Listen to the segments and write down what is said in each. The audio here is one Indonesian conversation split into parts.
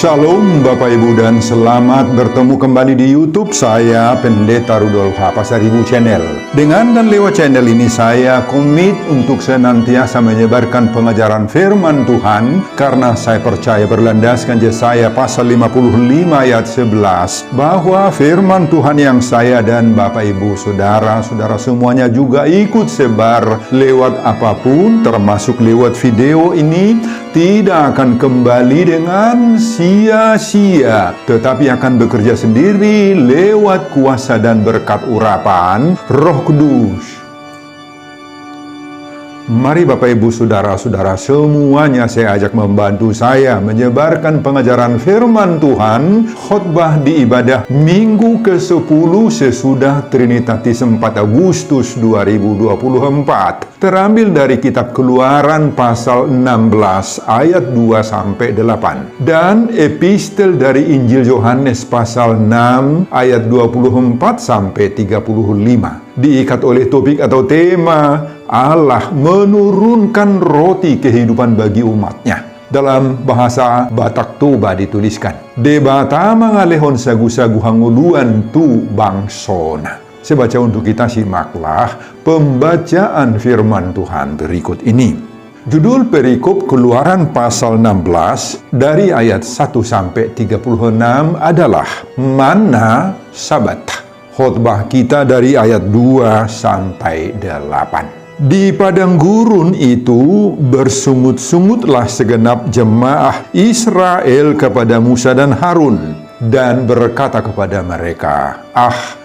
Shalom Bapak Ibu dan selamat bertemu kembali di YouTube saya Pendeta Rudolf H. Pasaribu Channel. Dengan dan lewat channel ini saya komit untuk senantiasa menyebarkan pengajaran firman Tuhan karena saya percaya berlandaskan Yesaya pasal 55 ayat 11 bahwa firman Tuhan yang saya dan Bapak Ibu saudara-saudara semuanya juga ikut sebar lewat apapun termasuk lewat video ini tidak akan kembali dengan sia-sia, tetapi akan bekerja sendiri lewat kuasa dan berkat urapan Roh Kudus. Mari Bapak Ibu Saudara-saudara semuanya saya ajak membantu saya menyebarkan pengajaran firman Tuhan khotbah di ibadah Minggu ke-10 sesudah Trinitatis 4 Agustus 2024. Terambil dari kitab Keluaran pasal 16 ayat 2-8 dan epistel dari Injil Yohanes pasal 6 ayat 24-35. Diikat oleh topik atau tema Allah menurunkan roti kehidupan bagi umatnya. Dalam bahasa Batak Toba dituliskan, Debata mangalehon sagu-sagu hanguluan tu bangsona. Saya baca untuk kita, simaklah pembacaan firman Tuhan berikut ini. Judul perikop Keluaran pasal 16 dari ayat 1-36 adalah Manna Sabat. Khotbah kita dari ayat 2-8. Di padang gurun itu bersungut-sungutlah segenap jemaah Israel kepada Musa dan Harun dan berkata kepada mereka,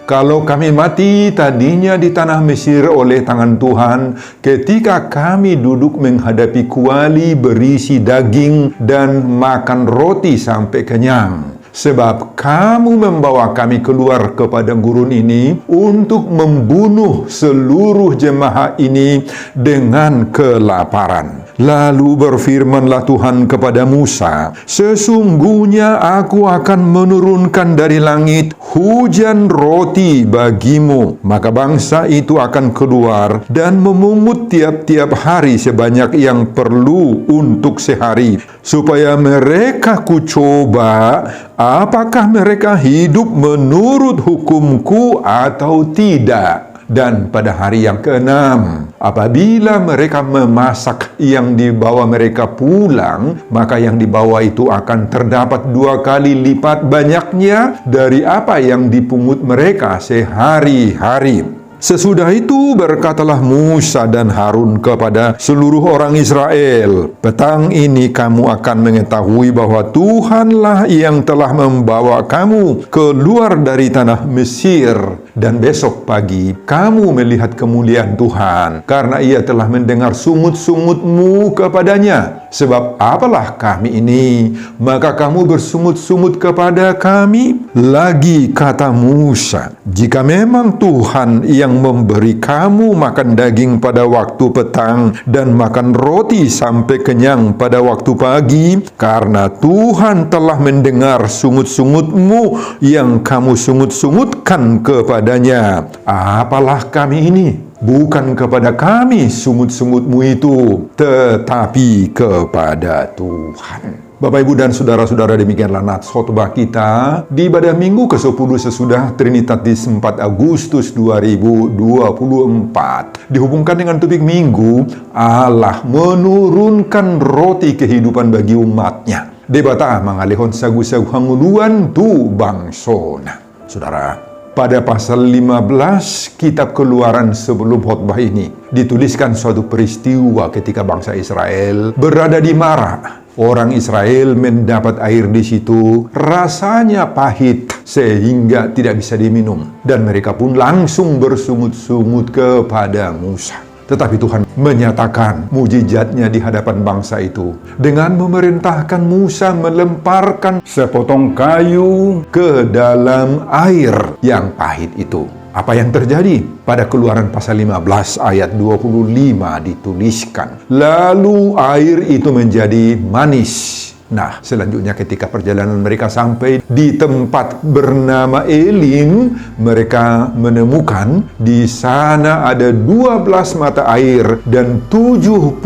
kalau kami mati tadinya di tanah Mesir oleh tangan Tuhan ketika kami duduk menghadapi kuali berisi daging dan makan roti sampai kenyang. Sebab kamu membawa kami keluar ke padang gurun ini untuk membunuh seluruh jemaah ini dengan kelaparan. Lalu berfirmanlah Tuhan kepada Musa, sesungguhnya aku akan menurunkan dari langit hujan roti bagimu. Maka bangsa itu akan keluar dan memungut tiap-tiap hari sebanyak yang perlu untuk sehari, supaya mereka kucoba apakah mereka hidup menurut hukumku atau tidak. Dan pada hari yang ke-6, apabila mereka memasak yang dibawa mereka pulang, maka yang dibawa itu akan terdapat 2 kali lipat banyaknya dari apa yang dipungut mereka sehari-hari. Sesudah itu berkatalah Musa dan Harun kepada seluruh orang Israel, petang ini kamu akan mengetahui bahwa Tuhanlah yang telah membawa kamu keluar dari tanah Mesir, dan besok pagi kamu melihat kemuliaan Tuhan, karena ia telah mendengar sungut-sungutmu kepadanya. Sebab apalah kami ini, maka kamu bersungut-sungut kepada kami? Lagi kata Musa, jika memang Tuhan yang memberi kamu makan daging pada waktu petang dan makan roti sampai kenyang pada waktu pagi, karena Tuhan telah mendengar sungut-sungutmu yang kamu sungut-sungutkan kepadanya, apalah kami ini? Bukan kepada kami sungut-sungutmu itu, tetapi kepada Tuhan. Bapak, Ibu, dan Saudara-saudara, demikianlah nats khotbah kita di ibadah Minggu ke-10 sesudah Trinitatis 4 Agustus 2024. Dihubungkan dengan topik Minggu, Allah menurunkan roti kehidupan bagi umatnya. Debata mangalehon sagu-sagu hanguluan tu bangsona. Saudara, pada pasal 15 kitab Keluaran sebelum khotbah ini dituliskan suatu peristiwa ketika bangsa Israel berada di Mara. Orang Israel mendapat air di situ, rasanya pahit sehingga tidak bisa diminum, dan mereka pun langsung bersungut-sungut kepada Musa. Tetapi Tuhan menyatakan mujizatnya di hadapan bangsa itu dengan memerintahkan Musa melemparkan sepotong kayu ke dalam air yang pahit itu. Apa yang terjadi? Pada Keluaran pasal 15 ayat 25 dituliskan, lalu air itu menjadi manis. Nah, selanjutnya ketika perjalanan mereka sampai di tempat bernama Elim, mereka menemukan di sana ada 12 mata air dan 70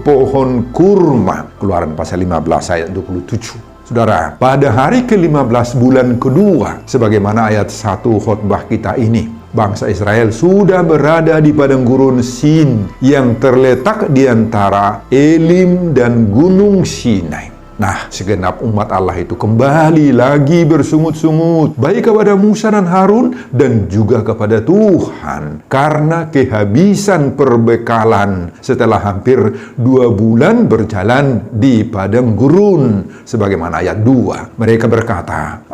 pohon kurma. Keluaran pasal 15 ayat 27. Saudara, pada hari ke-15 bulan kedua, sebagaimana ayat 1 khotbah kita ini, bangsa Israel sudah berada di padang gurun Sin yang terletak di antara Elim dan Gunung Sinai. Nah, segenap umat Allah itu kembali lagi bersungut-sungut, baik kepada Musa dan Harun dan juga kepada Tuhan, karena kehabisan perbekalan setelah hampir 2 bulan berjalan di padang gurun. Sebagaimana ayat 2, mereka berkata,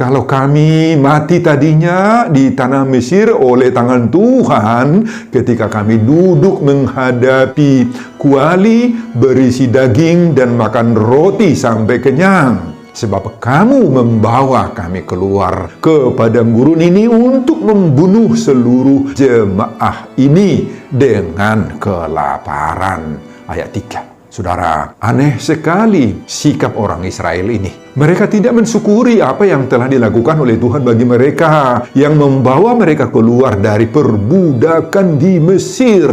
kalau kami mati tadinya di tanah Mesir oleh tangan Tuhan ketika kami duduk menghadapi kuali berisi daging dan makan roti sampai kenyang. Sebab kamu membawa kami keluar ke padang gurun ini untuk membunuh seluruh jemaah ini dengan kelaparan. Ayat 3. Saudara, aneh sekali sikap orang Israel ini. Mereka tidak mensyukuri apa yang telah dilakukan oleh Tuhan bagi mereka, yang membawa mereka keluar dari perbudakan di Mesir.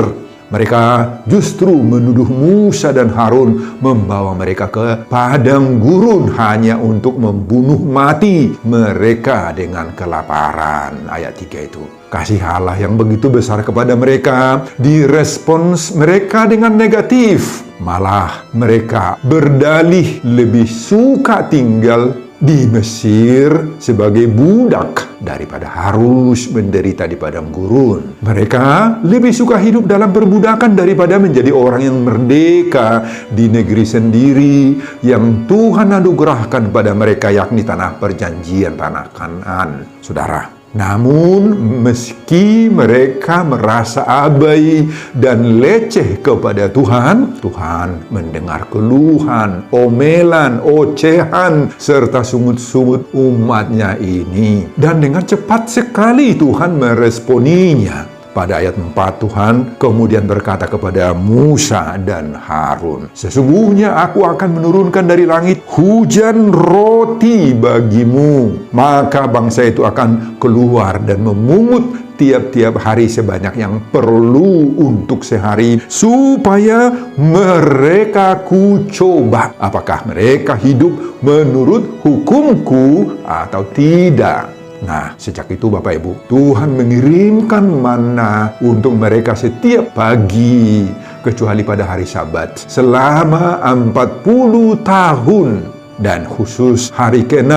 Mereka justru menuduh Musa dan Harun membawa mereka ke padang gurun hanya untuk membunuh mati mereka dengan kelaparan. Ayat 3 itu. Kasih Allah yang begitu besar kepada mereka direspons mereka dengan negatif. Malah mereka berdalih lebih suka tinggal di Mesir sebagai budak daripada harus menderita di padang gurun. Mereka lebih suka hidup dalam perbudakan daripada menjadi orang yang merdeka di negeri sendiri yang Tuhan anugerahkan pada mereka, yakni tanah perjanjian, tanah Kanaan. Saudara, namun meski mereka merasa abai dan leceh kepada Tuhan, Tuhan mendengar keluhan, omelan, ocehan, serta sungut-sungut umatnya ini. Dan dengan cepat sekali Tuhan meresponinya. Pada ayat 4, Tuhan kemudian berkata kepada Musa dan Harun, sesungguhnya aku akan menurunkan dari langit hujan roti bagimu. Maka bangsa itu akan keluar dan memungut tiap-tiap hari sebanyak yang perlu untuk sehari, supaya mereka kucoba apakah mereka hidup menurut hukumku atau tidak. Nah, sejak itu Bapak Ibu, Tuhan mengirimkan manna untuk mereka setiap pagi, kecuali pada hari Sabat, selama 40 tahun. Dan khusus hari ke-6,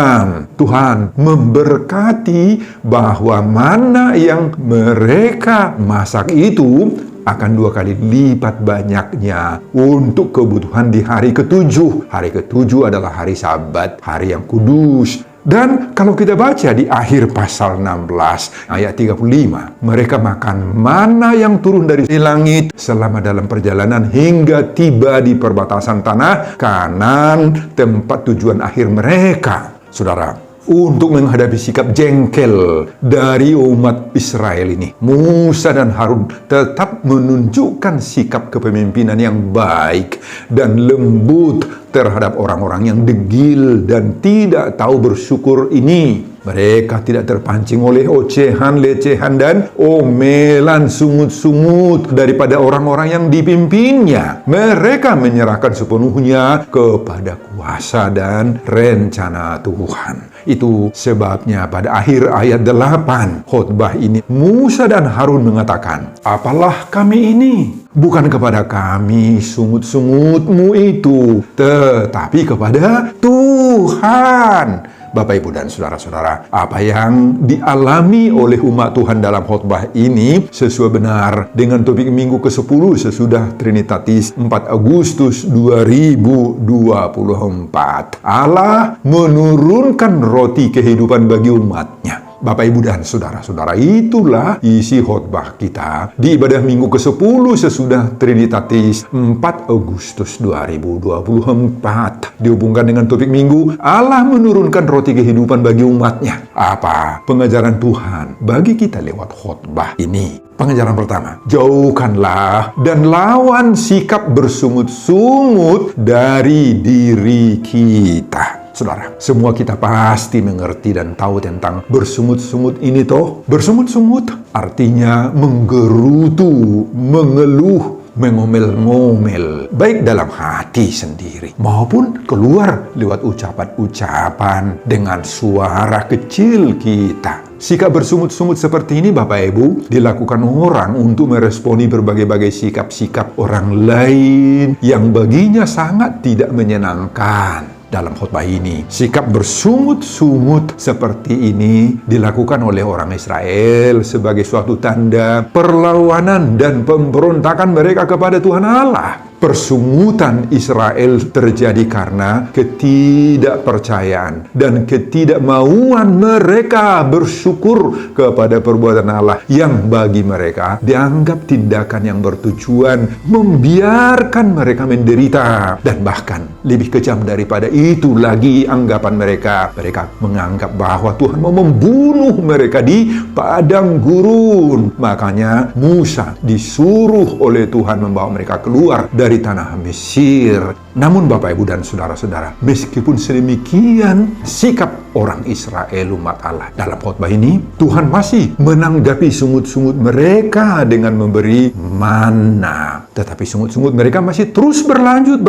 Tuhan memberkati bahwa manna yang mereka masak itu akan 2 kali lipat banyaknya untuk kebutuhan di hari ke-7. Hari ke-7 adalah hari Sabat, hari yang kudus. Dan kalau kita baca di akhir pasal 16 ayat 35, mereka makan mana yang turun dari langit selama dalam perjalanan hingga tiba di perbatasan tanah Kanaan, tempat tujuan akhir mereka. Saudara, untuk menghadapi sikap jengkel dari umat Israel ini, Musa dan Harun tetap menunjukkan sikap kepemimpinan yang baik dan lembut terhadap orang-orang yang degil dan tidak tahu bersyukur ini. Mereka tidak terpancing oleh ocehan, lecehan, dan omelan sungut-sungut daripada orang-orang yang dipimpinnya. Mereka menyerahkan sepenuhnya kepada kuasa dan rencana Tuhan. Itu sebabnya pada akhir ayat 8 khotbah ini, Musa dan Harun mengatakan, apalah kami ini? Bukan kepada kami sungut-sungutmu itu, tetapi kepada Tuhan. Bapak, Ibu, dan Saudara-saudara, apa yang dialami oleh umat Tuhan dalam khotbah ini sesuai benar dengan topik minggu ke-10 sesudah Trinitatis 4 Agustus 2024. Allah menurunkan roti kehidupan bagi umatnya. Bapak, Ibu, dan Saudara-saudara, itulah isi khotbah kita di ibadah minggu ke-10 sesudah Trinitatis 4 Agustus 2024. Dihubungkan dengan topik minggu, Allah menurunkan roti kehidupan bagi umatnya. Apa pengajaran Tuhan bagi kita lewat khotbah ini? Pengajaran pertama, jauhkanlah dan lawan sikap bersungut-sungut dari diri kita. Saudara, semua kita pasti mengerti dan tahu tentang bersungut-sungut ini toh. Bersungut-sungut artinya menggerutu, mengeluh, mengomel-ngomel, baik dalam hati sendiri maupun keluar lewat ucapan-ucapan dengan suara kecil kita. Sikap bersungut-sungut seperti ini, Bapak Ibu, dilakukan orang untuk meresponi berbagai-bagai sikap-sikap orang lain yang baginya sangat tidak menyenangkan. Dalam khotbah ini, sikap bersungut-sungut seperti ini dilakukan oleh orang Israel sebagai suatu tanda perlawanan dan pemberontakan mereka kepada Tuhan Allah. Persungutan Israel terjadi karena ketidakpercayaan dan ketidakmauan mereka bersyukur kepada perbuatan Allah yang bagi mereka dianggap tindakan yang bertujuan membiarkan mereka menderita. Dan bahkan lebih kejam daripada itu lagi anggapan mereka. Mereka menganggap bahwa Tuhan mau membunuh mereka di padang gurun. Makanya Musa disuruh oleh Tuhan membawa mereka keluar dari tanah Mesir. Namun Bapak Ibu dan saudara-saudara, meskipun sedemikian sikap orang Israel umat Allah dalam khotbah ini, Tuhan masih menanggapi sungut-sungut mereka dengan memberi manna. Tetapi sungut-sungut mereka masih terus berlanjut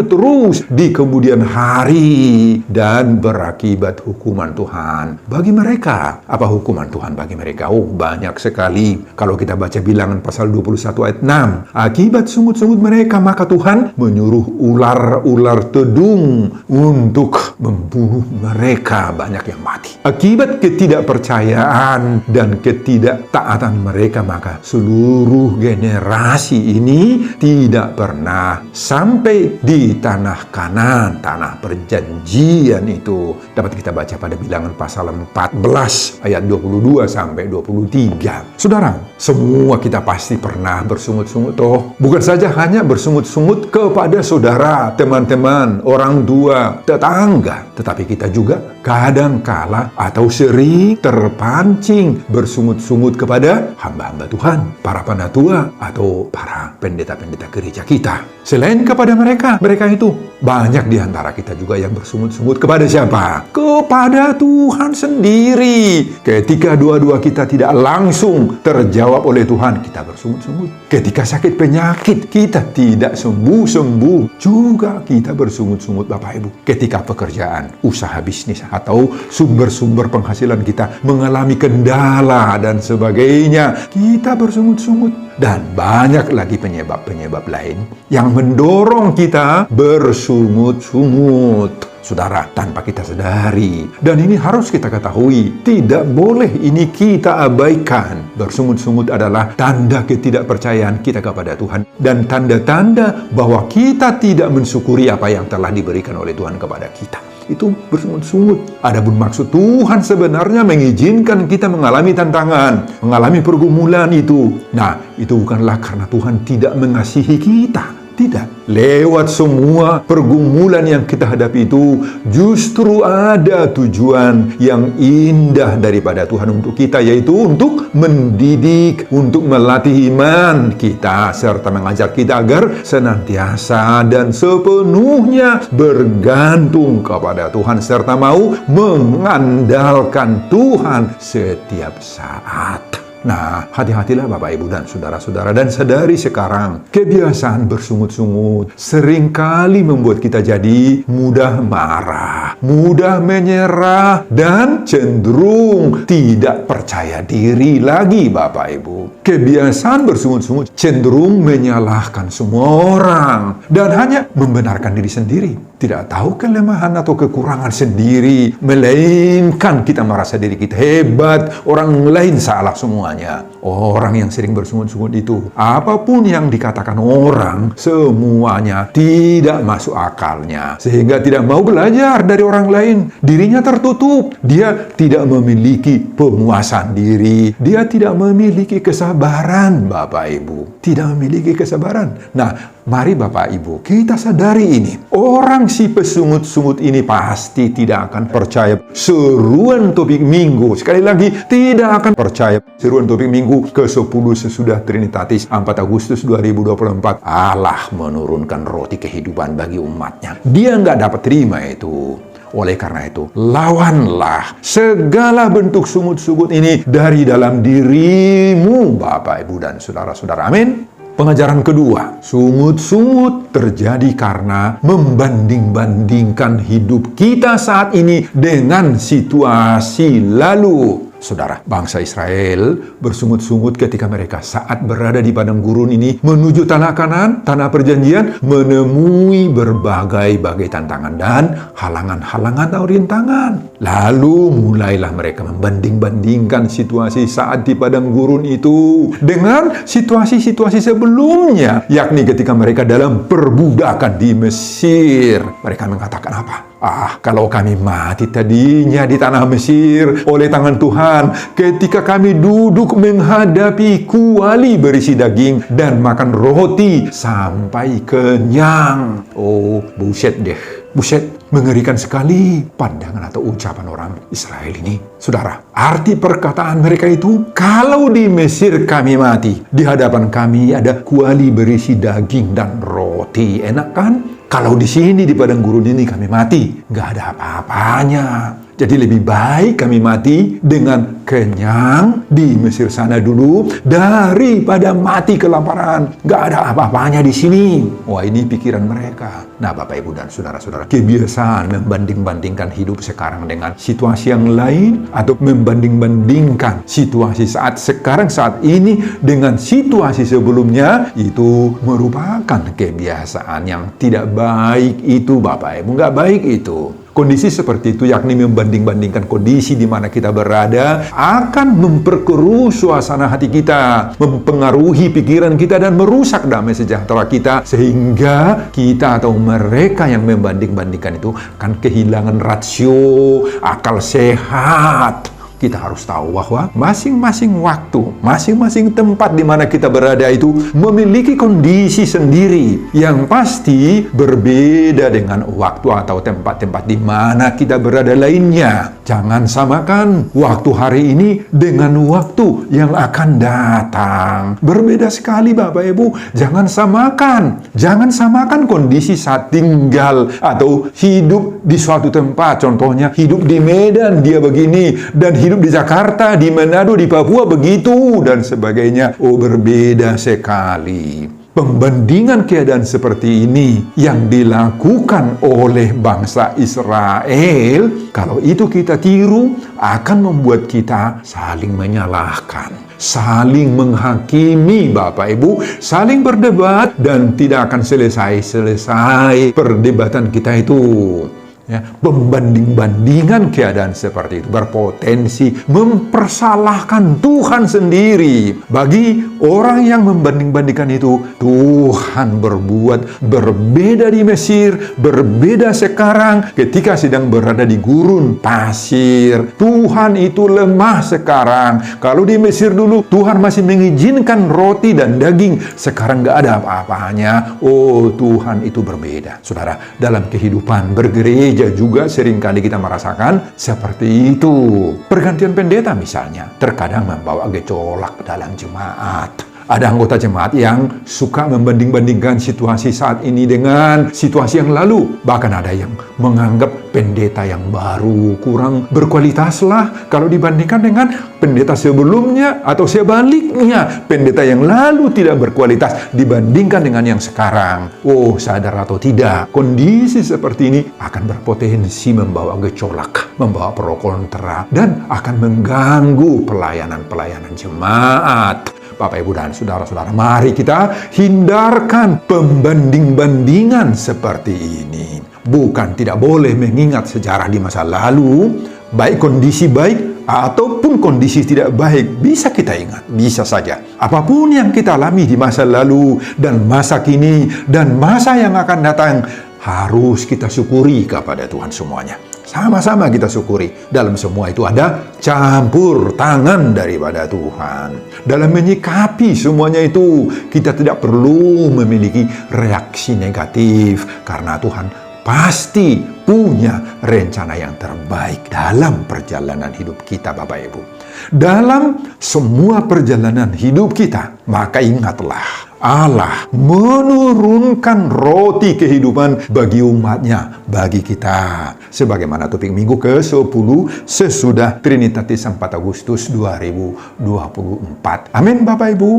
terus di kemudian hari dan berakibat hukuman Tuhan bagi mereka. Apa hukuman Tuhan bagi mereka? Oh, banyak sekali. Kalau kita baca Bilangan pasal 21 ayat 6, akibat sungut-sungut mereka maka Tuhan menyuruh ular-ular tedung untuk membunuh mereka, banyak yang mati. Akibat ketidakpercayaan dan ketidaktaatan mereka, maka seluruh generasi ini tidak pernah sampai di tanah Kanaan, tanah perjanjian itu. Dapat kita baca pada Bilangan pasal 14 ayat 22 sampai 23. Saudara, semua kita pasti pernah bersungut-sungut toh. Bukan saja hanya bersungut-sungut kepada saudara, teman-teman, orang tua, tetangga, tetapi kita juga kadang-kala atau sering terpancing bersungut-sungut kepada hamba-hamba Tuhan, para penatua atau para pendeta-pendeta gereja kita. Selain kepada mereka itu banyak di antara kita juga yang bersungut-sungut kepada siapa? Kepada Tuhan sendiri. Ketika doa-doa kita tidak langsung terjawab oleh Tuhan, kita bersungut-sungut. Ketika sakit penyakit kita tidak sembuh-sembuh, juga kita bersungut-sungut, Bapak Ibu. Ketika pekerjaan, usaha bisnis, atau sumber-sumber penghasilan kita mengalami kendala dan sebagainya, kita bersungut-sungut. Dan banyak lagi penyebab-penyebab lain yang mendorong kita bersungut-sungut. Saudara, tanpa kita sadari, dan ini harus kita ketahui, tidak boleh ini kita abaikan. Bersungut-sungut adalah tanda ketidakpercayaan kita kepada Tuhan dan tanda-tanda bahwa kita tidak mensyukuri apa yang telah diberikan oleh Tuhan kepada kita. Itu bersungut-sungut. Adapun maksud Tuhan sebenarnya mengizinkan kita mengalami tantangan, mengalami pergumulan itu. Nah, itu bukanlah karena Tuhan tidak mengasihi kita. Tidak. Lewat semua pergumulan yang kita hadapi itu, justru ada tujuan yang indah daripada Tuhan untuk kita, yaitu untuk mendidik, untuk melatih iman kita, serta mengajar kita agar senantiasa dan sepenuhnya bergantung kepada Tuhan, serta mau mengandalkan Tuhan setiap saat. Nah, hati-hatilah Bapak, Ibu, dan saudara-saudara, dan sadari sekarang, kebiasaan bersungut-sungut seringkali membuat kita jadi mudah marah, mudah menyerah, dan cenderung tidak percaya diri lagi, Bapak, Ibu. Kebiasaan bersungut-sungut cenderung menyalahkan semua orang, dan hanya membenarkan diri sendiri. Tidak tahu kelemahan atau kekurangan sendiri, melainkan kita merasa diri kita hebat, orang lain salah semua. Orang yang sering bersungut-sungut itu, apapun yang dikatakan orang, semuanya tidak masuk akalnya, sehingga tidak mau belajar dari orang lain. Dirinya tertutup, dia tidak memiliki penguasaan diri, dia tidak memiliki kesabaran, Bapak Ibu, tidak memiliki kesabaran. Nah, mari Bapak Ibu, kita sadari ini. Orang si pesungut-sungut ini pasti tidak akan percaya seruan topik minggu. Sekali lagi, tidak akan percaya seruan topik minggu ke-10 sesudah Trinitatis 4 Agustus 2024. Allah menurunkan roti kehidupan bagi umatnya. Dia nggak dapat terima itu. Oleh karena itu, lawanlah segala bentuk sungut-sungut ini dari dalam dirimu, Bapak, Ibu, dan saudara-saudara. Amin. Pengajaran kedua, sungut-sungut terjadi karena membanding-bandingkan hidup kita saat ini dengan situasi lalu. Saudara, bangsa Israel bersungut-sungut ketika mereka saat berada di padang gurun ini menuju tanah Kanaan, tanah perjanjian, menemui berbagai-bagai tantangan dan halangan-halangan atau rintangan. Lalu mulailah mereka membanding-bandingkan situasi saat di padang gurun itu dengan situasi-situasi sebelumnya, yakni ketika mereka dalam perbudakan di Mesir. Mereka mengatakan apa? Kalau kami mati tadinya di tanah Mesir oleh tangan Tuhan, ketika kami duduk menghadapi kuali berisi daging dan makan roti sampai kenyang. Oh, buset deh. Buset, mengerikan sekali pandangan atau ucapan orang Israel ini. Saudara, arti perkataan mereka itu, kalau di Mesir kami mati, di hadapan kami ada kuali berisi daging dan roti. Enak kan? Kalau di sini di padang gurun ini kami mati, nggak ada apa-apanya. Jadi lebih baik kami mati dengan kenyang di Mesir sana dulu daripada mati kelaparan. Nggak ada apa-apanya di sini. Wah, ini pikiran mereka. Nah, Bapak, Ibu, dan Saudara-saudara, kebiasaan membanding-bandingkan hidup sekarang dengan situasi yang lain atau membanding-bandingkan situasi saat ini dengan situasi sebelumnya, itu merupakan kebiasaan yang tidak baik itu, Bapak, Ibu. Nggak baik itu. Kondisi seperti itu, yakni membanding-bandingkan kondisi di mana kita berada, akan memperkeruh suasana hati kita, mempengaruhi pikiran kita, dan merusak damai sejahtera kita, sehingga kita atau mereka yang membanding-bandingkan itu akan kehilangan rasio akal sehat. Kita harus tahu bahwa masing-masing waktu, masing-masing tempat di mana kita berada itu memiliki kondisi sendiri yang pasti berbeda dengan waktu atau tempat-tempat di mana kita berada lainnya. Jangan samakan waktu hari ini dengan waktu yang akan datang. Berbeda sekali, Bapak Ibu. Jangan samakan kondisi saat tinggal atau hidup di suatu tempat. Contohnya hidup di Medan dia begini, dan hidup di Jakarta, di Manado, di Papua begitu, dan sebagainya. Oh, berbeda sekali. Pembandingan keadaan seperti ini yang dilakukan oleh bangsa Israel, kalau itu kita tiru, akan membuat kita saling menyalahkan, saling menghakimi, Bapak Ibu, saling berdebat, dan tidak akan selesai perdebatan kita itu. Ya, pembanding-bandingan keadaan seperti itu berpotensi mempersalahkan Tuhan sendiri. Bagi orang yang membanding-bandingkan itu, Tuhan berbuat berbeda di Mesir, berbeda sekarang ketika sedang berada di gurun pasir. Tuhan itu lemah sekarang. Kalau di Mesir dulu Tuhan masih mengizinkan roti dan daging, sekarang nggak ada apa-apanya. Oh, Tuhan itu berbeda. Saudara, dalam kehidupan bergereja juga seringkali kita merasakan seperti itu. Pergantian pendeta misalnya terkadang membawa gejolak dalam jemaat. Ada anggota jemaat yang suka membanding-bandingkan situasi saat ini dengan situasi yang lalu. Bahkan ada yang menganggap pendeta yang baru kurang berkualitas lah kalau dibandingkan dengan pendeta sebelumnya, atau sebaliknya, pendeta yang lalu tidak berkualitas dibandingkan dengan yang sekarang. Oh, sadar atau tidak, kondisi seperti ini akan berpotensi membawa gejolak, membawa pro kontra, dan akan mengganggu pelayanan jemaat. Bapak, Ibu, dan Saudara-saudara, mari kita hindarkan pembanding-bandingan seperti ini. Bukan tidak boleh mengingat sejarah di masa lalu, baik kondisi baik ataupun kondisi tidak baik, bisa kita ingat, bisa saja. Apapun yang kita alami di masa lalu dan masa kini dan masa yang akan datang, harus kita syukuri kepada Tuhan semuanya. Sama-sama kita syukuri. Dalam semua itu ada campur tangan daripada Tuhan. Dalam menyikapi semuanya itu, kita tidak perlu memiliki reaksi negatif, karena Tuhan pasti punya rencana yang terbaik dalam perjalanan hidup kita, Bapak Ibu. Dalam semua perjalanan hidup kita, maka ingatlah, Allah menurunkan roti kehidupan bagi umatnya, bagi kita. Sebagaimana topik minggu ke-10 sesudah Trinitatis 4 Agustus 2024. Amin, Bapak Ibu.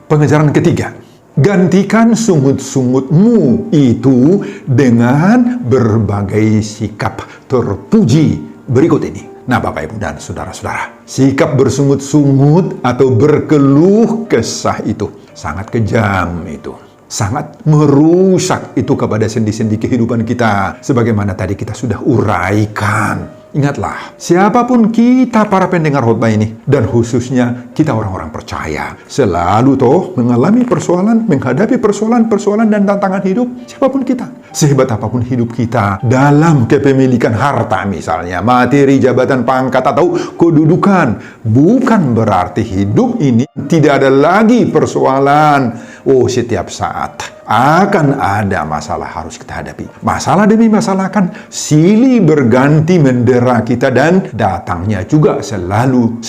Pengajaran ketiga, Gantikan sungut-sungutmu itu dengan berbagai sikap terpuji berikut ini. Nah, Bapak, Ibu, dan saudara-saudara, sikap bersungut-sungut atau berkeluh kesah itu sangat kejam itu. Sangat merusak itu kepada sendi-sendi kehidupan kita. Sebagaimana tadi kita sudah uraikan. Ingatlah, siapapun kita para pendengar khotbah ini, dan khususnya kita orang-orang percaya, selalu mengalami persoalan, menghadapi persoalan-persoalan dan tantangan hidup, siapapun kita. Sehebat apapun hidup kita, dalam kepemilikan harta misalnya, materi, jabatan, pangkat, atau kedudukan, bukan berarti hidup ini tidak ada lagi persoalan. Setiap saat akan ada masalah harus kita hadapi. Masalah demi masalah akan silih berganti mendera kita, dan datangnya juga selalu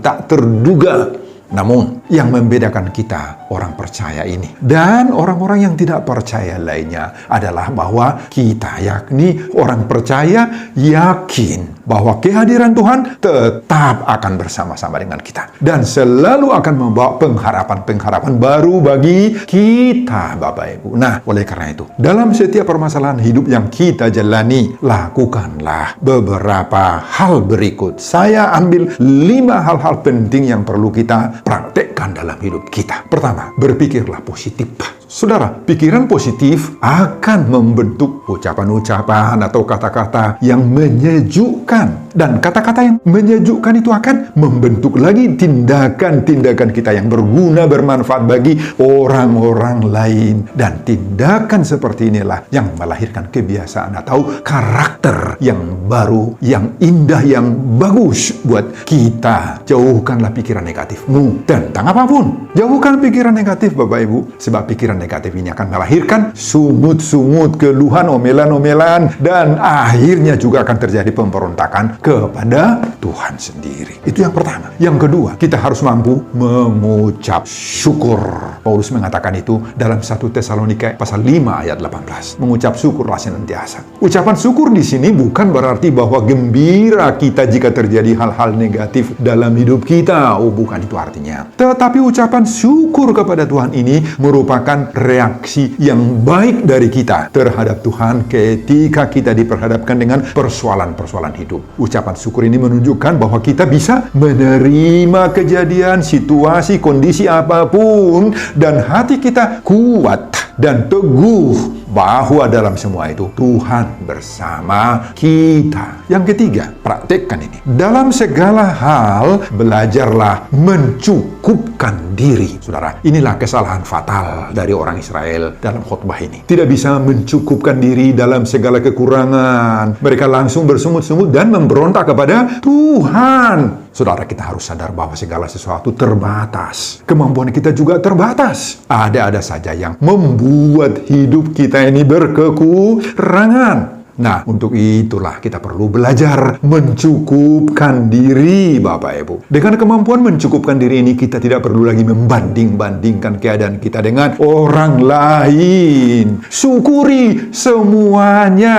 tak terduga. Namun, yang membedakan kita, orang percaya ini, dan orang-orang yang tidak percaya lainnya adalah bahwa kita, yakni orang percaya, yakin bahwa kehadiran Tuhan tetap akan bersama-sama dengan kita. Dan selalu akan membawa pengharapan-pengharapan baru bagi kita, Bapak Ibu. Nah, oleh karena itu, dalam setiap permasalahan hidup yang kita jalani, lakukanlah beberapa hal berikut. Saya ambil 5 hal-hal penting yang perlu kita praktekkan dalam hidup kita. Pertama, berpikirlah positif. Saudara, pikiran positif akan membentuk ucapan-ucapan atau kata-kata yang menyejukkan. Dan kata-kata yang menyejukkan itu akan membentuk lagi tindakan-tindakan kita yang berguna, bermanfaat bagi orang-orang lain. Dan tindakan seperti inilah yang melahirkan kebiasaan atau karakter yang baru, yang indah, yang bagus buat kita. Jauhkanlah pikiran negatifmu tentang apapun. Jauhkan pikiran negatif, Bapak Ibu, sebab pikiran negatif ini akan melahirkan sungut-sungut, keluhan, omelan-omelan, dan akhirnya juga akan terjadi pemberontakan kepada Tuhan sendiri. Itu yang pertama. Yang kedua, kita harus mampu mengucap syukur. Paulus mengatakan itu dalam 1 Tesalonika pasal 5 ayat 18. Mengucap syukurlah senantiasa. Ucapan syukur di sini bukan berarti bahwa gembira kita jika terjadi hal-hal negatif dalam hidup kita. Bukan itu artinya. Tetapi ucapan syukur kepada Tuhan ini merupakan reaksi yang baik dari kita terhadap Tuhan ketika kita diperhadapkan dengan persoalan-persoalan hidup. Ucapan syukur ini menunjukkan bahwa kita bisa menerima kejadian, situasi, kondisi apapun, dan hati kita kuat dan teguh bahwa dalam semua itu Tuhan bersama kita. Yang ketiga, praktekkan ini. Dalam segala hal, belajarlah mencukupkan diri. Saudara, inilah kesalahan fatal dari orang Israel dalam khotbah ini. Tidak bisa mencukupkan diri dalam segala kekurangan. Mereka langsung bersungut-sungut dan memberontak kepada Tuhan. Saudara, kita harus sadar bahwa segala sesuatu terbatas. Kemampuan kita juga terbatas. Ada saja yang membuat hidup kita ini berkekurangan. Nah, untuk itulah kita perlu belajar mencukupkan diri, Bapak Ibu. Dengan kemampuan mencukupkan diri ini, kita tidak perlu lagi membanding-bandingkan keadaan kita dengan orang lain. Syukuri semuanya.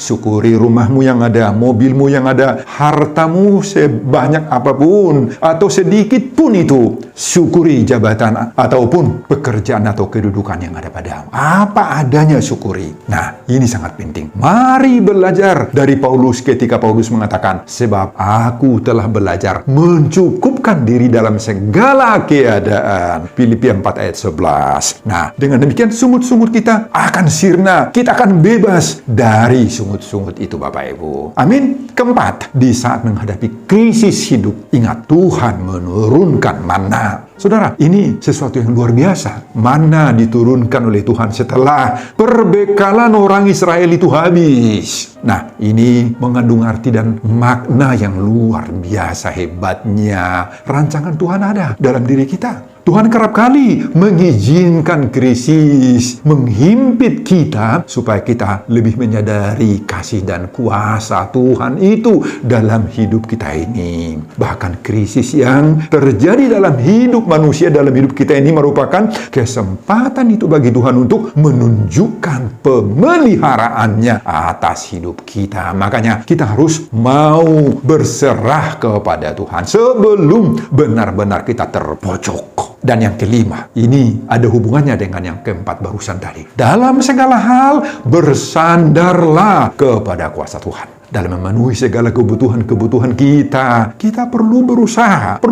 Syukuri rumahmu yang ada, mobilmu yang ada, hartamu sebanyak apapun, atau sedikit pun itu. Syukuri jabatan ataupun pekerjaan atau kedudukan yang ada padamu. Apa adanya syukuri. Nah, ini sangat penting. Mari belajar dari Paulus ketika Paulus mengatakan, sebab aku telah belajar mencukupkan diri dalam segala keadaan. Filipi 4 ayat 11. Nah, dengan demikian sungut-sungut kita akan sirna. Kita akan bebas dari sungut-sungut itu, Bapak Ibu. Amin. Keempat, di saat menghadapi krisis hidup, ingat Tuhan menurunkan manna. Saudara, ini sesuatu yang luar biasa. Manna diturunkan oleh Tuhan setelah perbekalan orang Israel itu habis. Nah, ini mengandung arti dan makna yang luar biasa hebatnya. Rancangan Tuhan ada dalam diri kita. Tuhan kerap kali mengizinkan krisis, menghimpit kita supaya kita lebih menyadari kasih dan kuasa Tuhan itu dalam hidup kita ini. Bahkan krisis yang terjadi dalam hidup manusia, dalam hidup kita ini merupakan kesempatan itu bagi Tuhan untuk menunjukkan pemeliharaannya atas hidup kita. Makanya kita harus mau berserah kepada Tuhan sebelum benar-benar kita terpojok. Dan yang kelima, ini ada hubungannya dengan yang keempat barusan tadi. Dalam segala hal, bersandarlah kepada kuasa Tuhan. Dalam memenuhi segala kebutuhan-kebutuhan kita, kita perlu berusaha.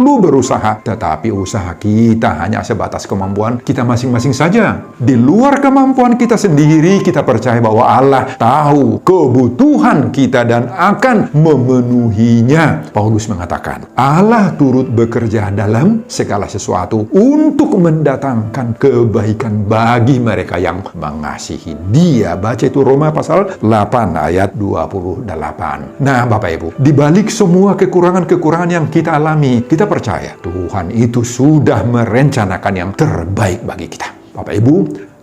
Tetapi usaha kita hanya sebatas kemampuan kita masing-masing saja. Di luar kemampuan kita sendiri, kita percaya bahwa Allah tahu kebutuhan kita dan akan memenuhinya. Paulus mengatakan, Allah turut bekerja dalam segala sesuatu untuk mendatangkan kebaikan bagi mereka yang mengasihi Dia. Baca itu Roma pasal 8 ayat 28. Nah, Bapak Ibu, di balik semua kekurangan-kekurangan yang kita alami, kita percaya Tuhan itu sudah merencanakan yang terbaik bagi kita. Bapak Ibu,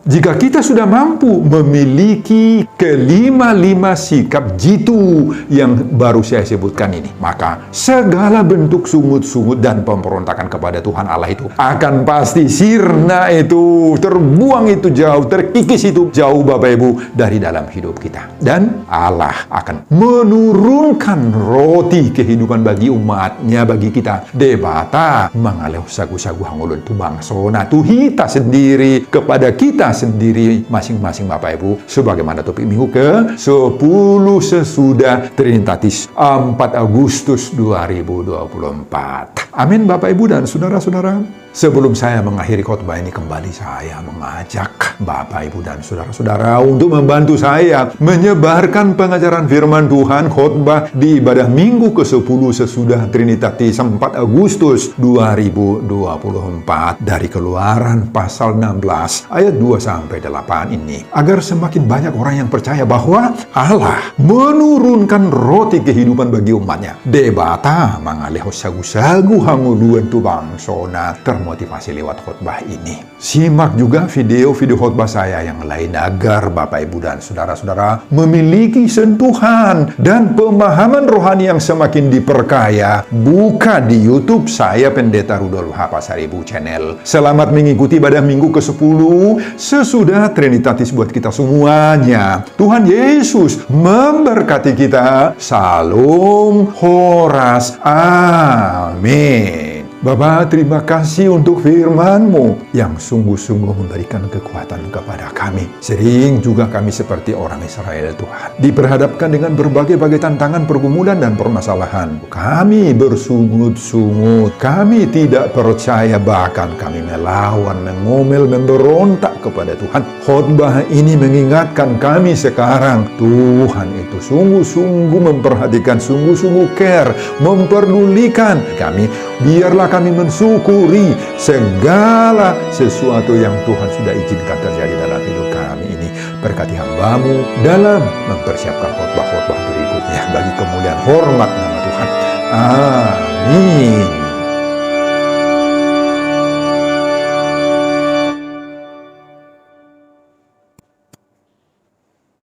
jika kita sudah mampu memiliki kelima-lima sikap jitu yang baru saya sebutkan ini, maka segala bentuk sungut-sungut dan pemberontakan kepada Tuhan Allah itu akan pasti sirna itu, terbuang itu jauh, terkikis itu jauh Bapak Ibu dari dalam hidup kita. Dan Allah akan menurunkan roti kehidupan bagi umatnya, bagi kita. Debata mengalih sagu-sagu hangulun tu bangsona tuhita sendiri kepada kita sendiri masing-masing Bapak Ibu, sebagaimana topik minggu ke-10 sesudah Trinitatis 4 Agustus 2024. Amin Bapak Ibu dan saudara-saudara. Sebelum saya mengakhiri khotbah ini, kembali saya mengajak Bapak, Ibu, dan saudara-saudara untuk membantu saya menyebarkan pengajaran firman Tuhan khotbah di ibadah minggu ke-10 sesudah Trinitatis 4 Agustus 2024 dari Keluaran pasal 16 ayat 2-8 ini, agar semakin banyak orang yang percaya bahwa Allah menurunkan roti kehidupan bagi umatnya. Debata mengalih sagu-sagu hanguluan tu bangsona motivasi lewat khotbah ini. Simak juga video-video khotbah saya yang lain agar Bapak, Ibu, dan saudara-saudara memiliki sentuhan dan pemahaman rohani yang semakin diperkaya. Buka di YouTube saya, Pendeta Rudolf H. Pasaribu Channel. Selamat mengikuti ibadah minggu ke-10 sesudah Trinitatis buat kita semuanya. Tuhan Yesus memberkati kita. Salam Horas. Amin. Bapa, terima kasih untuk firman-Mu yang sungguh-sungguh memberikan kekuatan kepada kami. Sering juga kami seperti orang Israel, Tuhan, diperhadapkan dengan berbagai-bagai tantangan, pergumulan, dan permasalahan. Kami bersungut-sungut, kami tidak percaya, bahkan kami melawan, mengomel, memberontak kepada Tuhan. Khotbah ini mengingatkan kami sekarang, Tuhan itu sungguh-sungguh memperhatikan, sungguh-sungguh care, memperdulikan kami. Biarlah kami mensyukuri segala sesuatu yang Tuhan sudah izinkan terjadi dalam hidup kami ini. Berkati hamba-Mu dalam mempersiapkan khotbah-khotbah berikutnya bagi kemuliaan hormat nama Tuhan. Amin.